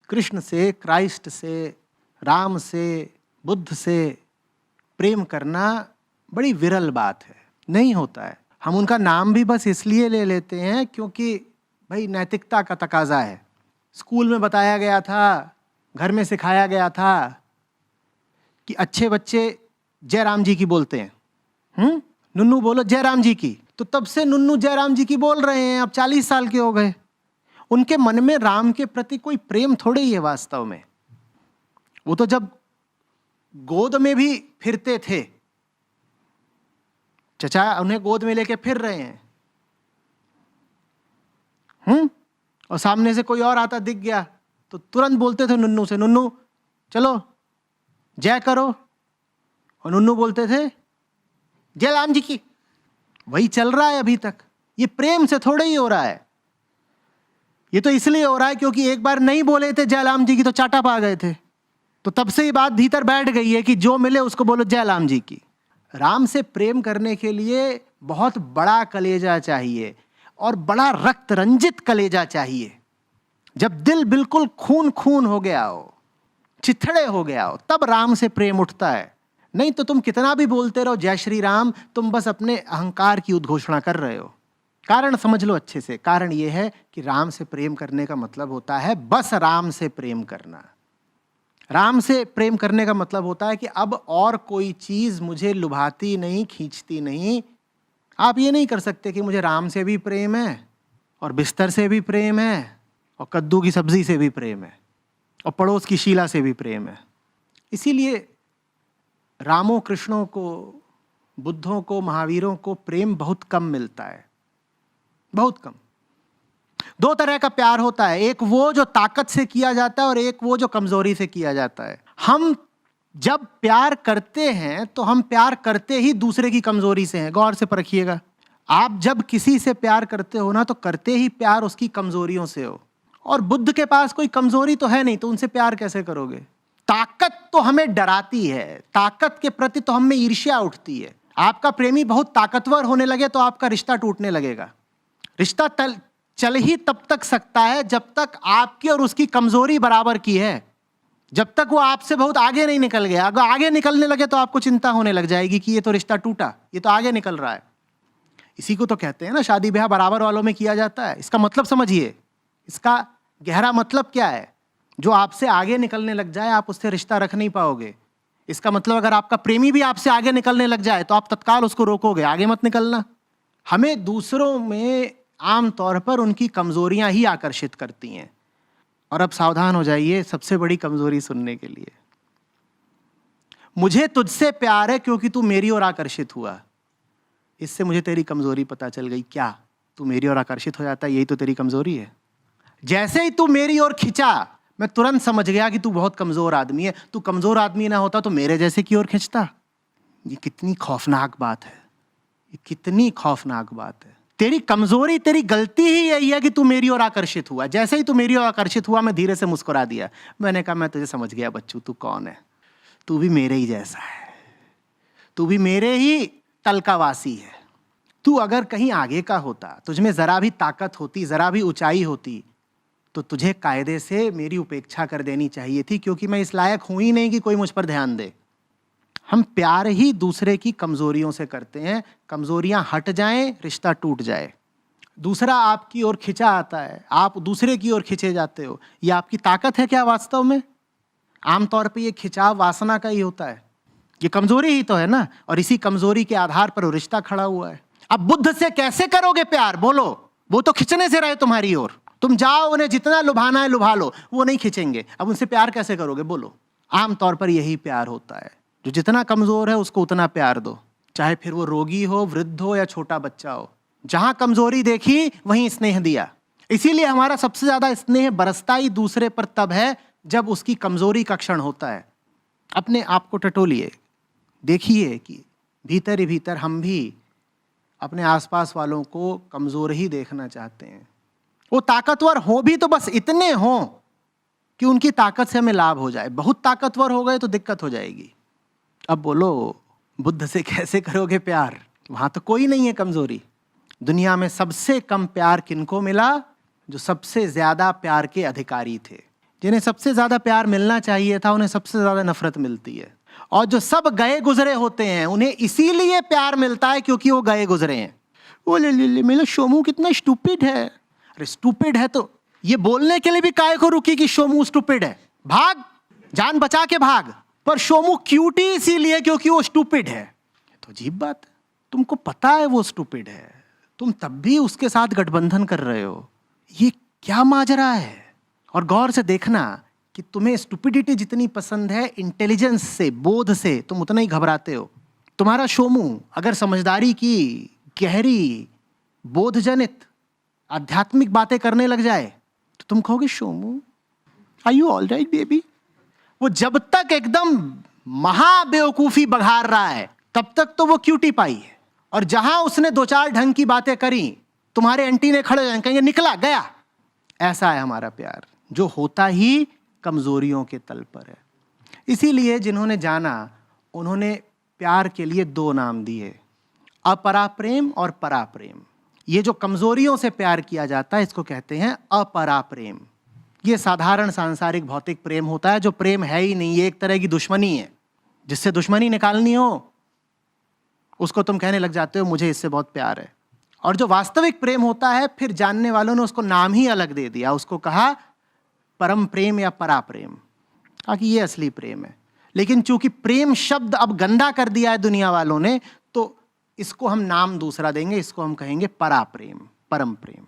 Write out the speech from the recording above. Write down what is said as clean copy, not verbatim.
कृष्ण से, क्राइस्ट से, राम से, बुद्ध से प्रेम करना बड़ी विरल बात है, नहीं होता है। हम उनका नाम भी बस इसलिए ले लेते हैं क्योंकि भाई नैतिकता का तकाजा है। स्कूल में बताया गया था, घर में सिखाया गया था कि अच्छे बच्चे जय राम जी की बोलते हैं। नुन्नू बोलो जय राम जी की, तो तब से नुन्नू जय राम जी की बोल रहे हैं। अब 40 साल के हो गए, उनके मन में राम के प्रति कोई प्रेम थोड़े ही है वास्तव में। वो तो जब गोद में भी फिरते थे, चचा उन्हें गोद में लेके फिर रहे हैं, और सामने से कोई और आता दिख गया तो तुरंत बोलते थे नुन्नू से, नुन्नू चलो जय करो, और नुन्नू बोलते थे जय राम जी की। वही चल रहा है अभी तक। ये प्रेम से थोड़े ही हो रहा है, ये तो इसलिए हो रहा है क्योंकि एक बार नहीं बोले थे जय राम जी की तो चाटा पा गए थे, तो तब से ये बात भीतर बैठ गई है कि जो मिले उसको बोलो जय राम जी की। राम से प्रेम करने के लिए बहुत बड़ा कलेजा चाहिए, और बड़ा रक्त रंजित कलेजा चाहिए। जब दिल बिल्कुल खून खून हो गया हो, चिथड़े हो गया हो, तब राम से प्रेम उठता है। नहीं तो तुम कितना भी बोलते रहो जय श्री राम, तुम बस अपने अहंकार की उद्घोषणा कर रहे हो। कारण समझ लो अच्छे से। कारण यह है कि राम से प्रेम करने का मतलब होता है बस राम से प्रेम करना। राम से प्रेम करने का मतलब होता है कि अब और कोई चीज मुझे लुभाती नहीं, खींचती नहीं। आप ये नहीं कर सकते कि मुझे राम से भी प्रेम है, और बिस्तर से भी प्रेम है, और कद्दू की सब्जी से भी प्रेम है, और पड़ोस की शीला से भी प्रेम है। इसीलिए रामों, कृष्णों को, बुद्धों को, महावीरों को प्रेम बहुत कम मिलता है, बहुत कम। दो तरह का प्यार होता है, एक वो जो ताकत से किया जाता है और एक वो जो कमजोरी से किया जाता है। हम जब प्यार करते हैं तो हम प्यार करते ही दूसरे की कमजोरी से हैं। गौर से परखिएगा, आप जब किसी से प्यार करते हो ना, तो करते ही प्यार उसकी कमजोरियों से हो। और बुद्ध के पास कोई कमजोरी तो है नहीं, तो उनसे प्यार कैसे करोगे? ताकत तो हमें डराती है, ताकत के प्रति तो हमें ईर्ष्या उठती है। आपका प्रेमी बहुत ताकतवर होने लगे तो आपका रिश्ता टूटने लगेगा। रिश्ता चल ही तब तक सकता है जब तक आपकी और उसकी कमजोरी बराबर की है। जब तक वो आपसे बहुत आगे नहीं निकल गया। अगर आगे निकलने लगे तो आपको चिंता होने लग जाएगी कि ये तो रिश्ता टूटा, ये तो आगे निकल रहा है। इसी को तो कहते हैं ना, शादी ब्याह बराबर वालों में किया जाता है। इसका मतलब समझिए, इसका गहरा मतलब क्या है? जो आपसे आगे निकलने लग जाए आप उससे रिश्ता रख नहीं पाओगे। इसका मतलब अगर आपका प्रेमी भी आपसे आगे निकलने लग जाए तो आप तत्काल उसको रोकोगे, आगे मत निकलना। हमें दूसरों में आमतौर पर उनकी कमजोरियां ही आकर्षित करती हैं। और अब सावधान हो जाइए सबसे बड़ी कमजोरी सुनने के लिए। मुझे तुझसे प्यार है क्योंकि तू मेरी ओर आकर्षित हुआ। इससे मुझे तेरी कमजोरी पता चल गई। क्या तू मेरी ओर आकर्षित हो जाता है? यही तो तेरी कमजोरी है। जैसे ही तू मेरी ओर खिंचा, मैं तुरंत समझ गया कि तू बहुत कमजोर आदमी है। तू कमजोर आदमी ना होता तो मेरे जैसे की ओर खिंचता। ये कितनी खौफनाक बात है, ये कितनी खौफनाक बात है। तेरी कमजोरी, तेरी गलती ही यही है कि तू मेरी ओर आकर्षित हुआ। जैसे ही तू मेरी ओर आकर्षित हुआ, मैं धीरे से मुस्कुरा दिया। मैंने कहा मैं तुझे समझ गया बच्चू, तू कौन है। तू भी मेरे ही जैसा है, तू भी मेरे ही तल का वासी है। तू अगर कहीं आगे का होता, तुझमें जरा भी ताकत होती, जरा भी ऊंचाई होती, तो तुझे कायदे से मेरी उपेक्षा कर देनी चाहिए थी, क्योंकि मैं इस लायक हूं ही नहीं कि कोई मुझ पर ध्यान दे। हम प्यार ही दूसरे की कमजोरियों से करते हैं। कमजोरियां हट जाएं, रिश्ता टूट जाए। दूसरा आपकी ओर खिंचा आता है, आप दूसरे की ओर खिंचे जाते हो। यह आपकी ताकत है क्या वास्तव में? आमतौर पे ये खिंचाव वासना का ही होता है। ये कमजोरी ही तो है ना, और इसी कमजोरी के आधार पर वो रिश्ता खड़ा हुआ है। अब बुद्ध से कैसे करोगे प्यार? बोलो, वो तो खिंचने से रहे तुम्हारी ओर। तुम जाओ, उन्हें जितना लुभाना है लुभा लो, वो नहीं खिंचेंगे। अब उनसे प्यार कैसे करोगे? बोलो। आमतौर पर यही प्यार होता है। जो जितना कमजोर है उसको उतना प्यार दो, चाहे फिर वो रोगी हो, वृद्ध हो या छोटा बच्चा हो। जहां कमजोरी देखी वहीं स्नेह दिया। इसीलिए हमारा सबसे ज्यादा स्नेह बरसता ही दूसरे पर तब है जब उसकी कमजोरी का क्षण होता है। अपने आप को टटोलिए, देखिए कि भीतर ही भीतर हम भी अपने आसपास वालों को कमजोर ही देखना चाहते हैं। वो ताकतवर हो भी तो बस इतने हो कि उनकी ताकत से हमें लाभ हो जाए। बहुत ताकतवर हो गए तो दिक्कत हो जाएगी। अब बोलो, बुद्ध से कैसे करोगे प्यार? वहां तो कोई नहीं है कमजोरी। दुनिया में सबसे कम प्यार किनको मिला? जो सबसे ज्यादा प्यार के अधिकारी थे। जिन्हें सबसे ज्यादा प्यार मिलना चाहिए था उन्हें सबसे ज्यादा नफरत मिलती है। और जो सब गए गुजरे होते हैं उन्हें इसीलिए प्यार मिलता है क्योंकि वो गए गुजरे हैं। वो ले मेरा शोमू कितना स्टूपिड है। अरे स्टूपिड है तो ये बोलने के लिए भी काहे को रुकी कि शोमू स्टूपिड है, भाग, जान बचा के भाग। पर शोमू क्यूटी इसीलिए क्योंकि वो स्टूपिड है। तो अजीब बात है, तुमको पता है वो स्टूपिड है, तुम तब भी उसके साथ गठबंधन कर रहे हो। ये क्या माजरा है? और गौर से देखना कि तुम्हें स्टुपिडिटी जितनी पसंद है, इंटेलिजेंस से, बोध से तुम उतना ही घबराते हो। तुम्हारा शोमू अगर समझदारी की गहरी बोधजनित आध्यात्मिक बातें करने लग जाए तो तुम कहोगे Shomu are you all right baby. वो जब तक एकदम महाबेवकूफी बघार रहा है तब तक तो वो क्यूटी पाई है, और जहां उसने दो चार ढंग की बातें करी तुम्हारे एंटीने खड़े हो जाएंगे, कहेंगे निकला गया। ऐसा है हमारा प्यार, जो होता ही कमजोरियों के तल पर है। इसीलिए जिन्होंने जाना उन्होंने प्यार के लिए दो नाम दिए, अपरा प्रेम और परा प्रेम। ये जो कमजोरियों से प्यार किया जाता है इसको कहते हैं अपरा प्रेम। ये साधारण सांसारिक भौतिक प्रेम होता है जो प्रेम है ही नहीं, ये एक तरह की दुश्मनी है। जिससे दुश्मनी निकालनी हो उसको तुम कहने लग जाते हो मुझे इससे बहुत प्यार है। और जो वास्तविक प्रेम होता है फिर जानने वालों ने उसको नाम ही अलग दे दिया, उसको कहा परम प्रेम या परा प्रेम, ताकि ये असली प्रेम है। लेकिन चूंकि प्रेम शब्द अब गंदा कर दिया है दुनिया वालों ने, तो इसको हम नाम दूसरा देंगे, इसको हम कहेंगे परा प्रेम, परम प्रेम।